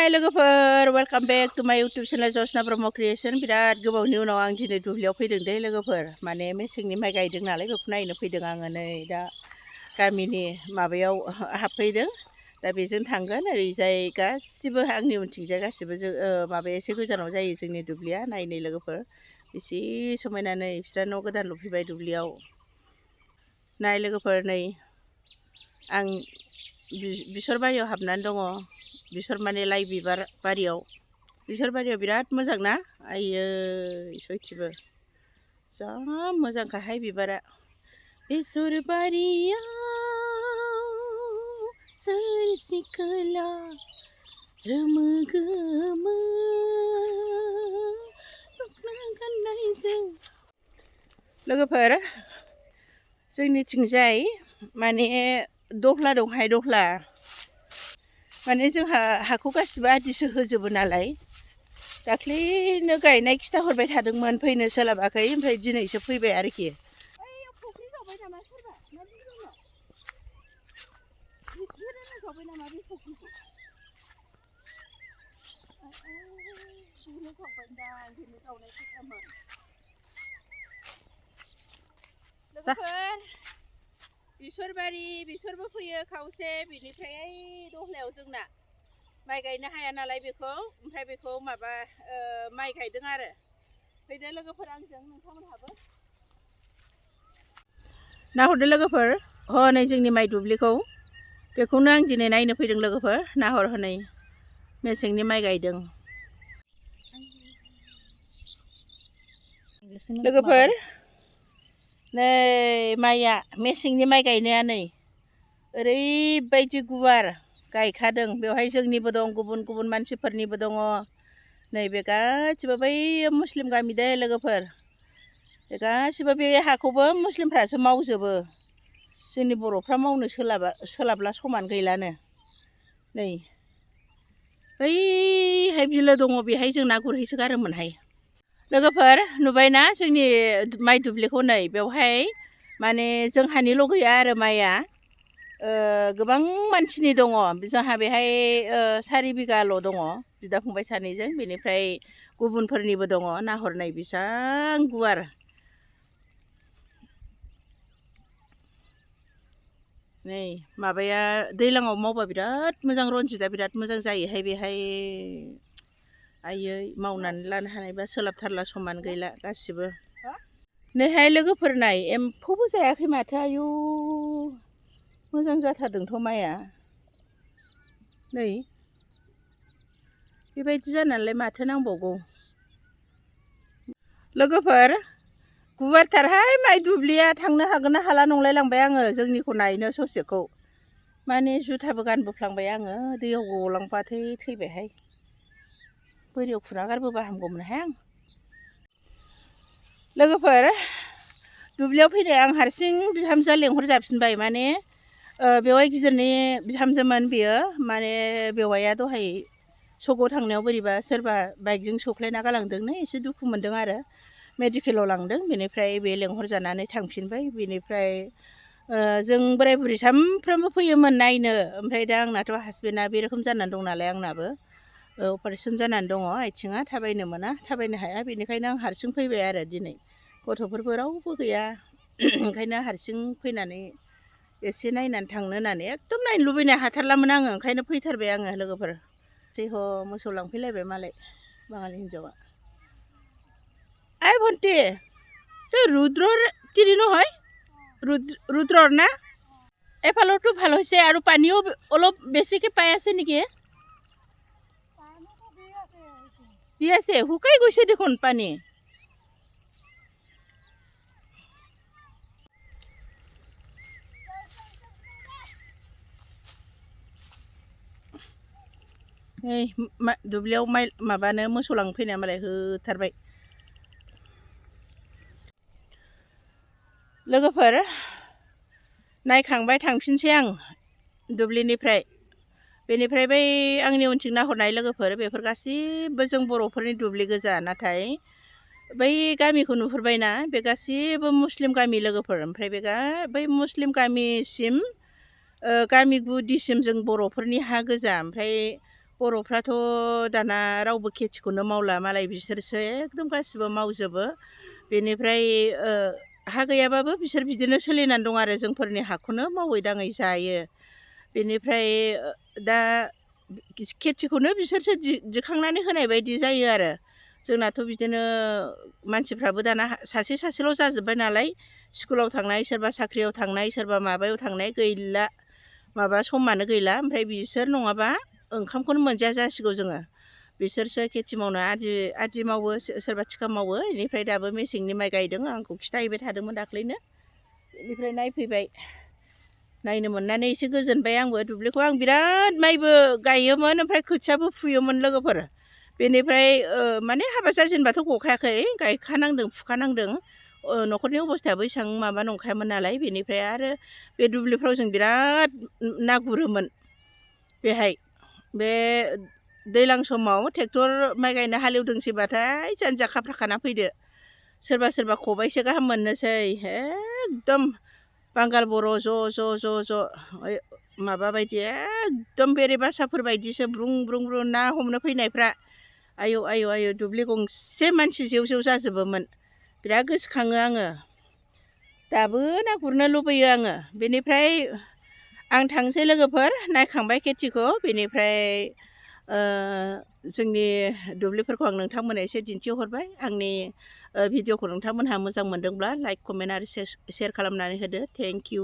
हाय लोगोफोर welcome back to माय यूट्यूब चैनल जसना ब्रह्म क्रिएशन बिराद गोबावनि उनाव आं दिनै दुब्लियाव फैदों दे लोगोफोर माने मेसेंनि माइ गायदों नालाय बेखौ नायनो फैदों आङो नै दा गामिनि माबायाव हाबफैदों दा बेजों थांगोन ओरैजाय गासिबो आंनि उनथिंजाय गासिबो माबाया एसे गोजानाव जायो जोंनि दुब्लिया नायनै लोगोफोर बेसे समायना नै बिस्रा न' गोदान लुफैबाय दुब्लियाव नाय लोगोफोर नै आं बिसर बारियाव हाबनानै दङ बिसर माने लाइ बिबार बारियाव बिसर बारियाव बिराद मोजां ना आयै सयथिबो जा मोजांखाहाय बिबारा बिसर बारियाव सोर सिखोला रोमो गोमो दखना गाननायजों लोगोफोर जोंनिथिंजाय माने दहला दंहाय दहला माने जोंहा हाखौ गासिबो आदिसो होजोबो नालाय दाख्लैनो गायनाय खिथाहरबाय थादोंमोन फैनो सोलाबाखै ओमफ्राय दिनैसो फैबाय आरोखि फुख्रि जावबाय नामा सोरबा ना जावबाय नामा बे फुख्रिखौ जावनाय खोथामोन लोगोफोर बिसर बारि बिसरबो फैयो खावसे बिनिफ्राय दहलायाव जोंना माइ गायनो हाया नालाय बेखौ ओमफ्राय बेखौ माबा माइ गायदों आरो फैदो लोगोफोर आंजों नोंथांमोनहाबो नाहरदो लोगोफोर हनै जोंनि माइ दुब्लिखौ बेखौनो आं दिनै नायनो फैदों लोगोफोर नाहर हनै मेसेंनि माइ गायदों लोगोफोर नै माइया मेसेंनि माइ गायनाया नै ओरैबायदि गुवार गायखादों बेवहाय जोंनिबो दं गुबुन गुबुन मानसिफोरनिबो दङ नैबे गासिबो बै मुस्लिम गामि दे लोगोफोर बे गासिबो बे हाखौबो मुस्लिमफ्रासो मावजोबो जोंनि बर'फ्रा मावनो सोलाबला समान गैलानो नै बैहाय बिलो दङ बेहाय जों ना गुरहैसो गारोमोनहाय लोगोफोर नुबायना जोंनि माइ दुब्लिखौ नै बेवहाय माने जोंहानिल' गैया आरो माइया गोबां मानसिनि दङ जोंहा बेहाय 4 बिगाल' दङ बिदा फंबाय सानैजों बेनिफ्राय गुबुनफोरनिबो दङ नाहरनाय बेसां गुवार नै माबाया दैज्लाङाव मावबा बिराद मोजां रनजितआ बिराद मोजां जायोहाय बेहाय आयै मावनानै लानो हानायबा सोलाबथारला समान गैला गासिबो नैहाय लोगोफोर नाय एम्फौबो जायाखै माथो आयु मोजां जाथारदोंथ' माइया नै बेबायदि जानानैलाय माथो नांबावगौ लोगोफोर गुवारथारहाय माइ दुब्लिया थांनो हागोन ना हाला नंलाय लांबाय आङो जोंनिखौ नायनो ससेखौ माने जुथाबो गानबोफ्लांबाय आङो दैयाव गलांबाथाय थैबायहाय बोरियाव खुना गारबोबा हामगौमोनहाय आं लोगोफोर दुब्लियाव फैनाय आं हारसिं बिहामजोआ लेंहरजाफिनबाय माने बेवाइ गिदिरनि बिहामजोमोन बियो माने बेवाइया दहाय सगाव थांनायाव बोरैबा सोरबा बाइकजों सौख्लायना गालांदोंनो एसे दुखु मोनदों आरो मेडिकेलाव लांदों बेनिफ्राय बे लेंहरजानानै थांफिनबाय बेनिफ्राय जों बोराय बुरि सामफ्रामबो फैयोमोन नायनो ओमफ्राय दा आंनाथ' हासबेन्डआ बे रोखोम जानानै दं नालाय आंनाबो अपारेसन जानानै दङ आथिङा थाबायनो मोना थाबायनो हाया बेनिखायनो आं हारसिं फैबाय आरो दिनै गथ'फोरबो रावबो गैया ओंखायनो हारसिं फैनानै एसे नायनानै थांनो होननानै एकदम नायनो लुबैनो हाथारलामोन आङो ओंखायनो फैथारबाय आङो लोगोफोर जैह' मोसौ लांफैलायबाय मालाय बाङालि हिन्जावा आइ भन्टी তুই রুদ্র তিৰি নহয় রুদ্ৰৰ না এফালৰটো ভাল হৈছে আৰু পানীও অলপ বেছিকৈ পাই আছে নেকি দি আছে শুকাই গৈছে দেখোন পানী এই दुब्लियाव माइ माबानो मोसौ लांफैनाया मालाय होथारबाय लोगोफोर नायखांबाय थांफिनसै आं दुब्लिनिफ्राय बेनिफ्राय बै आंनि उनथिं नाहरनाय लोगोफोर बेफोर गासिबो जों बर'फोरनि दुब्लि गोजा नाथाय बै गामिखौ नुहुरबायना बे गासिबो मुस्लिम गामि लोगोफोर ओमफ्राय बै मुस्लिम गामिसिम गामि गुदिसिम जों बर'फोरनि हा गोजा ओमफ्राय बर'फ्राथ' दाना रावबो खेथिखौनो मावला मालाय बिसोरसो एकदम गासिबो मावजोबो बेनिफ्राय हा गैयाबाबो बिसोर बिदिनो सोलिनानै दं आरो जोंफोरनि हाखौनो मावै दाङै जायो बेनिफ्राय दा खेथिखौनो बिसोरसो दिखांनानै होनाय बायदि जायो आरो जोंनाथ' बिदिनो मानसिफ्राबो दाना सासे सासेल' जाजोब्बाय नालाय स्कुलाव थांनाय सोरबा साख्रियाव थांनाय सोरबा माबायाव थांनाय गैला माबा समानो गैला ओमफ्राय बिसोर नङाबा ओंखामखौनो मोनजाया जासिगौ जोङो बिसोरसो खेथि मावनो आदि मावो सोरबा थिखा मावो बेनिफ्राय दाबो मेसेंनि माइ गायदों आंखौ खिथाहैबाय थादोंमोन दाख्लैनो बेनिफ्राय नायफैबाय नायनो मोननानै एसे गोजोनबाय आंबो दुब्लिखौ आं बिराद माइबो गायोमोन ओमफ्राय खोथियाबो फुयोमोन लोगोफोर बेनिफ्राय माने हाबा जाजेनबाथ' गखायाखै गायखानांदों फुखानांदों न'खरनि अबस्थायाबो एसेबां माबा नंखायामोन नालाय बेनिफ्राय आरो बे दुब्लिफ्राव जों बिराद ना गुरोमोन बेहाय बे दैज्लां समाव ट्रेक्टर माइ गायनो हालेवदोंसैबाथाय जानजिया खाफ्राखाना फैदो सोरबा सोरबा खबाइसे गाहाम मोननोसै एकदम बांगाल बर' ज' माबा बायदि एकदम बेरे बासाफोर बायदिसो ब्रुं ब्रुं ब्रुं ना हमनो फैनायफ्रा आयौ दुब्लि गंसे मानसि जेव जेव जाजोबोमोन बिराद गोसोखाङो आङो दाबो ना गुरनो लुबैयो आङो बेनिफ्राय आं थांसै लोगोफोर नायखांबाय खेथिखौ बेनिफ्राय जोंनि दुब्लिफोरखौ आं नोंथांमोननो एसे दिन्थिहरबाय आंनि भिडिअखौ नोंथांमोनहा मोजां मोनदोंब्ला लाइक कमेन्ट आरो शेयार खालामनानै होदो थेंक इउ